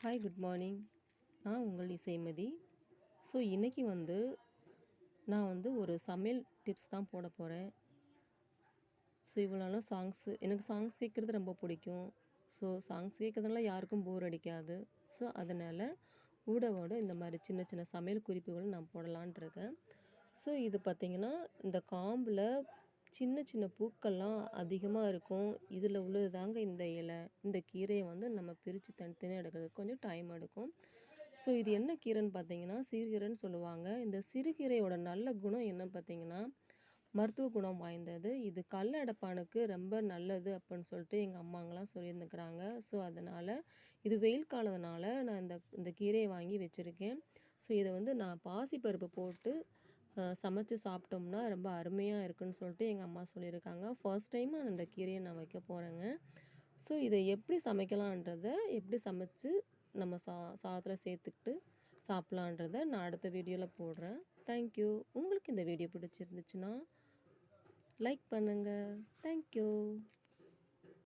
Hi good morning. நான் உங்கள் இசைமதி. So இன்றைக்கி நான் ஒரு சமையல் டிப்ஸ் தான் போட போகிறேன். ஸோ இவ்வளோ நாளும் எனக்கு சாங்ஸ் கேட்குறது ரொம்ப பிடிக்கும். ஸோ சாங்ஸ் கேட்குறதுனால யாருக்கும் போர் அடிக்காது. ஸோ அதனால் ஊடவோட இந்த மாதிரி சின்ன சின்ன சமையல் குறிப்புகள் நான் போடலான்ட்டு இருக்கேன். ஸோ இது பார்த்திங்கன்னா, இந்த காம்பில் சின்ன சின்ன பூக்கள்லாம் அதிகமாக இருக்கும். இதில் உள்ளது தாங்க இந்த இலை. இந்த கீரையை நம்ம பிரித்து தனித்தனியாக எடுக்கிறதுக்கு கொஞ்சம் டைம் எடுக்கும். ஸோ இது என்ன கீரைன்னு பார்த்தீங்கன்னா, சிறுகீரைன்னு சொல்லுவாங்க. இந்த சிறுகீரையோட நல்ல குணம் என்னன்னு பார்த்தீங்கன்னா, மருத்துவ குணம் வாய்ந்தது. இது கல்ல அடைப்பானுக்கு ரொம்ப நல்லது அப்படின்னு சொல்லிட்டு எங்கள் அம்மாங்கலாம் சொல்லியிருந்துக்கிறாங்க. ஸோ அதனால் இது வெயில் காலத்தினால நான் இந்த இந்த கீரையை வாங்கி வச்சுருக்கேன். ஸோ இதை நான் பாசிப்பருப்பு போட்டு சமைச்சு சாப்பிட்டோம்னா ரொம்ப அருமையாக இருக்குன்னு சொல்லிட்டு எங்கள் அம்மா சொல்லியிருக்காங்க. ஃபர்ஸ்ட் டைம் அந்த கீரையை நான் வைக்க போகிறேங்க. ஸோ இதை எப்படி சமைக்கலான்றத, எப்படி சமைச்சு நம்ம சாதத்தில் சேர்த்துக்கிட்டு சாப்பிட்லான்றத நான் அடுத்த வீடியோவில் போடுறேன். தேங்க்யூ. உங்களுக்கு இந்த வீடியோ பிடிச்சிருந்துச்சுன்னா லைக் பண்ணுங்கள். தேங்க்யூ.